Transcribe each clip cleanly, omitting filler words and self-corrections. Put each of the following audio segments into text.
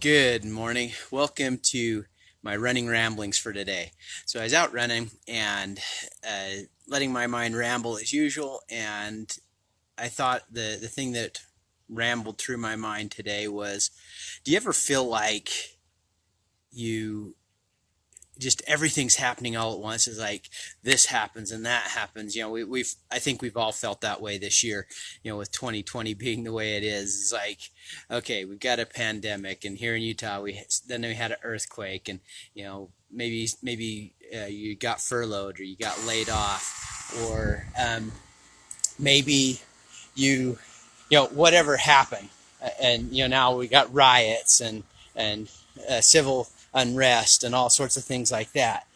Good morning. Welcome to my running ramblings for today. So I was out running and letting my mind ramble as usual, and I thought the thing that rambled through my mind today was, do you ever feel like you just everything's happening all at once? It's like this happens and that happens. We've I think we've all felt that way this year. With 2020 being the way it is, it's like, okay, we've got a pandemic, and here in Utah, we had an earthquake, and maybe you got furloughed or you got laid off, or maybe you whatever happened, and now we got riots and civil unrest and all sorts of things like that,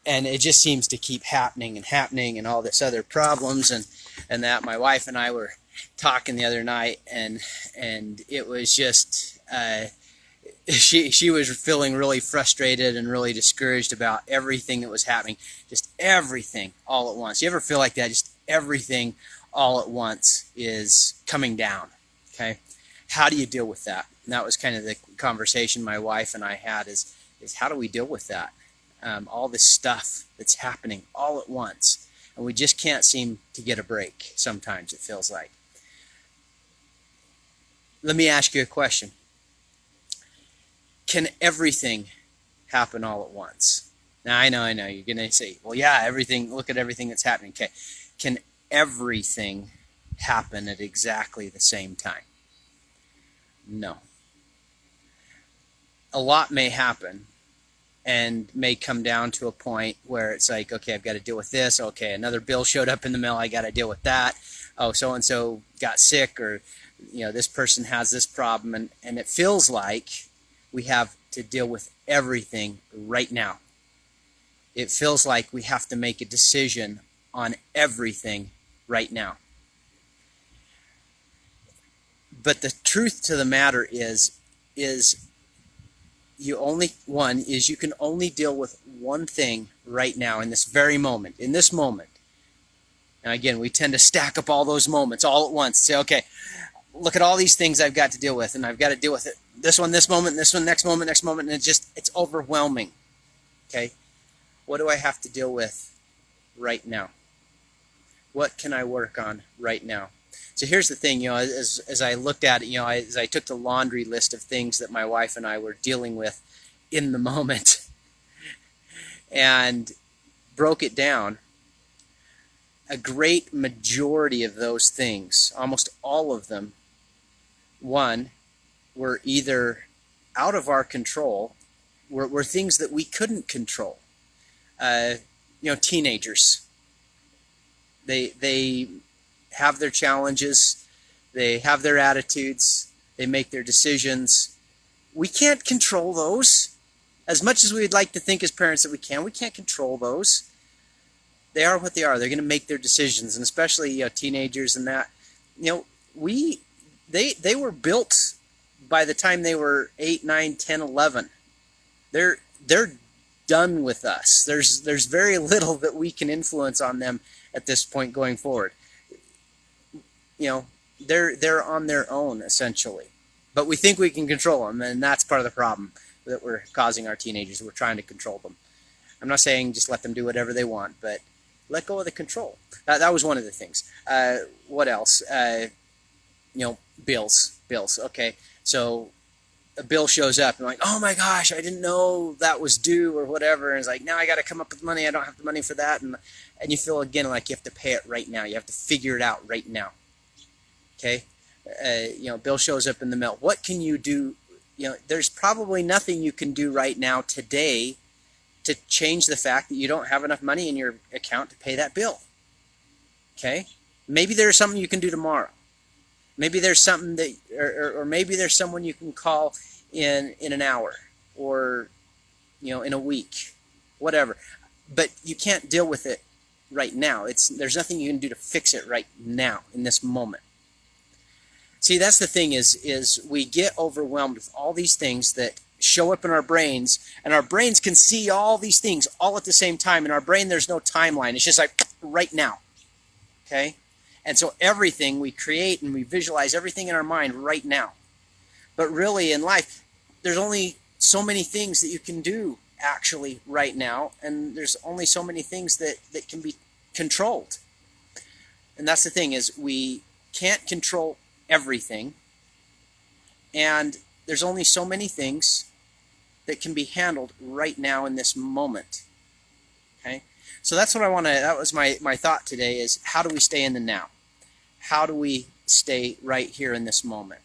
and it just seems to keep happening and happening, and all this other problems, and that my wife and I were talking the other night, and it was just she was feeling really frustrated and really discouraged about everything that was happening, just everything all at once. You ever feel like that? Just everything all at once is coming down. Okay, how do you deal with that? And that was kind of the conversation my wife and I had, is how do we deal with that? All this stuff that's happening all at once, and we just can't seem to get a break. Sometimes it feels like. Let me ask you a question. Can everything happen all at once? Now, I know, you're going to say, well, yeah, everything, look at everything that's happening. Okay, can everything happen at exactly the same time? No. A lot may happen and may come down to a point where it's like, okay, I've got to deal with this. Okay, another bill showed up in the mail, I got to deal with that. Oh, so-and-so got sick, or this person has this problem, and it feels like we have to deal with everything right now. It feels like we have to make a decision on everything right now. But the truth to the matter is you can only deal with one thing right now, in this very moment, in this moment. And again, we tend to stack up all those moments all at once. Say, okay, look at all these things I've got to deal with, and I've got to deal with it. This one, this moment, this one, next moment, and it's overwhelming. Okay? What do I have to deal with right now? What can I work on right now? So here's the thing, as I looked at it, as I took the laundry list of things that my wife and I were dealing with in the moment and broke it down, a great majority of those things, almost all of them, one, were either out of our control, were things that we couldn't control. Teenagers, they have their challenges, they have their attitudes, they make their decisions. We can't control those. As much as we'd like to think as parents that we can't control those. They are what they are. They're going to make their decisions, and especially teenagers and that. They were built by the time they were 8, 9, 10, 11. They're done with us. There's very little that we can influence on them at this point going forward. They're on their own essentially, but we think we can control them, and that's part of the problem that we're causing our teenagers. We're trying to control them. I'm not saying just let them do whatever they want, but let go of the control. That was one of the things. What else? Bills. Okay, so a bill shows up, and I'm like, oh my gosh, I didn't know that was due or whatever. And it's like, now I got to come up with money. I don't have the money for that, and you feel again like you have to pay it right now. You have to figure it out right now. Okay, bill shows up in the mail. What can you do? There's probably nothing you can do right now today to change the fact that you don't have enough money in your account to pay that bill. Okay, maybe there's something you can do tomorrow. Maybe there's something that, or maybe there's someone you can call in an hour, or in a week, whatever. But you can't deal with it right now. There's nothing you can do to fix it right now in this moment. See, that's the thing is we get overwhelmed with all these things that show up in our brains, and our brains can see all these things all at the same time. In our brain, there's no timeline. It's just like right now. Okay? And so everything we create and we visualize everything in our mind right now. But really in life, there's only so many things that you can do actually right now, and there's only so many things that can be controlled. And that's the thing, is we can't control everything, and there's only so many things that can be handled right now in this moment. Okay? So that's what that was my thought today, is how do we stay in the now? How do we stay right here in this moment?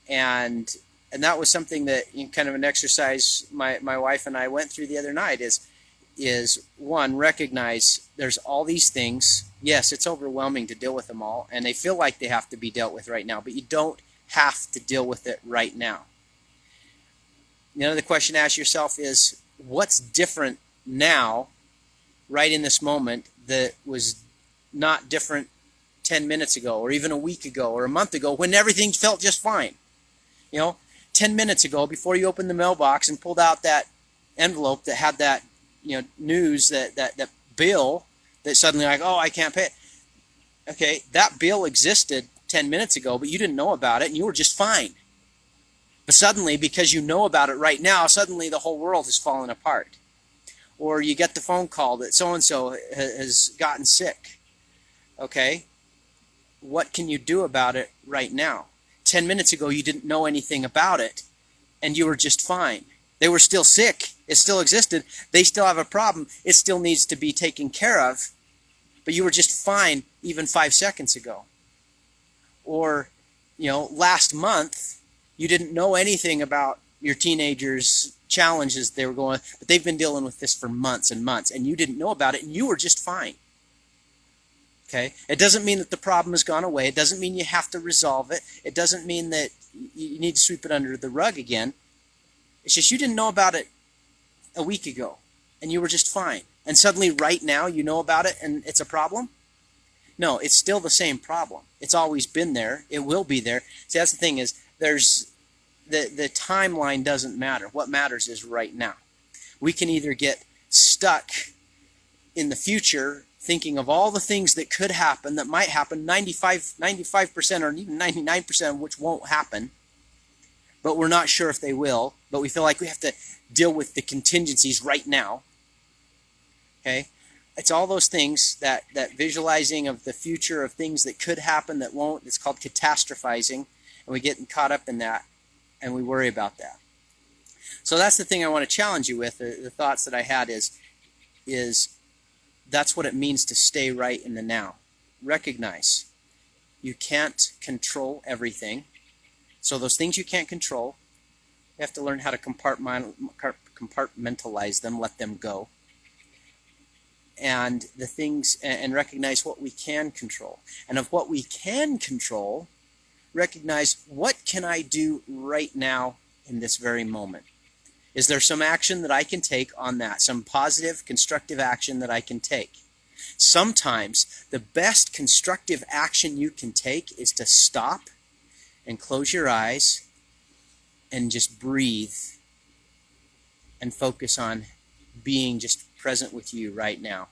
And that was something that, kind of an exercise my wife and I went through the other night, is one, recognize there's all these things. Yes, it's overwhelming to deal with them all, and they feel like they have to be dealt with right now, but you don't have to deal with it right now. The question to ask yourself is, what's different now, right in this moment, that was not different 10 minutes ago, or even a week ago, or a month ago, when everything felt just fine? 10 minutes ago, before you opened the mailbox and pulled out that envelope that had that, news, that bill, that suddenly, like, oh, I can't pay it. Okay, that bill existed 10 minutes ago, but you didn't know about it, and you were just fine. But suddenly, because you know about it right now, suddenly the whole world has fallen apart. Or you get the phone call that so-and-so has gotten sick. Okay, what can you do about it right now? 10 minutes ago, you didn't know anything about it, and you were just fine. They were still sick. It still existed. They still have a problem. It still needs to be taken care of, but you were just fine even 5 seconds ago. Or, last month, you didn't know anything about your teenagers' challenges they were going, but they've been dealing with this for months and months, and you didn't know about it, and you were just fine. Okay? It doesn't mean that the problem has gone away. It doesn't mean you have to resolve it. It doesn't mean that you need to sweep it under the rug again. It's just you didn't know about it a week ago, and you were just fine. And suddenly, right now, you know about it, and it's a problem? No, it's still the same problem. It's always been there. It will be there. See, that's the thing, is there's the timeline doesn't matter. What matters is right now. We can either get stuck in the future thinking of all the things that could happen, that might happen, 95% or even 99% of which won't happen, but we're not sure if they will, but we feel like we have to deal with the contingencies right now. Okay? It's all those things, that visualizing of the future of things that could happen that won't. It's called catastrophizing, and we get caught up in that, and we worry about that. So that's the thing I want to challenge you with. The thoughts that I had is that's what it means to stay right in the now. Recognize you can't control everything. So those things you can't control, you have to learn how to compartmentalize them, let them go. And the things, and recognize what we can control. And of what we can control, recognize, what can I do right now in this very moment? Is there some action that I can take on that? Some positive, constructive action that I can take? Sometimes the best constructive action you can take is to stop and close your eyes and just breathe and focus on being just present with you right now.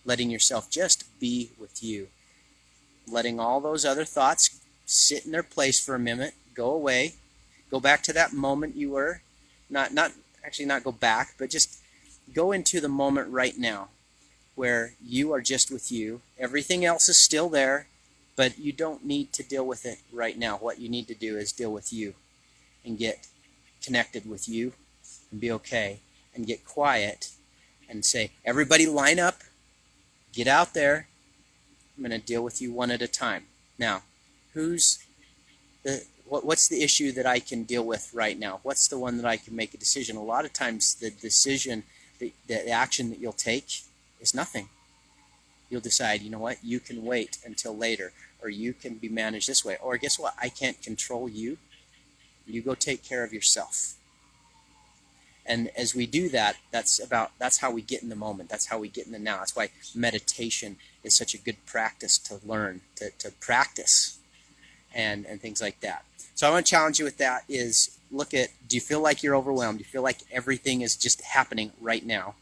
Letting yourself just be with you. Letting all those other thoughts sit in their place for a minute, go away, go back to that moment you were. Not go back, but just go into the moment right now where you are just with you. Everything else is still there, but you don't need to deal with it right now. What you need to do is deal with you and get connected with you and be okay and get quiet and say, everybody line up, get out there. I'm going to deal with you one at a time. Now, what's the issue that I can deal with right now? What's the one that I can make a decision? A lot of times the decision, the action that you'll take is nothing. You'll decide, you know what, you can wait until later, or you can be managed this way, or guess what, I can't control you. You go take care of yourself. And as we do that, that's how we get in the moment. That's how we get in the now. That's why meditation is such a good practice to learn, to practice, and things like that. So I want to challenge you with that is, look at, do you feel like you're overwhelmed? Do you feel like everything is just happening right now?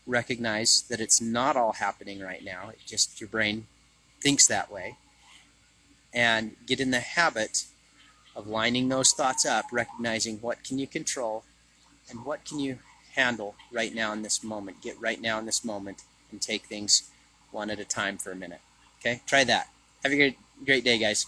Recognize that it's not all happening right now. It just, your brain thinks that way. And get in the habit of lining those thoughts up, recognizing what can you control and what can you handle right now in this moment. Get right now in this moment and take things one at a time for a minute. Okay, try that. Have a great day, guys.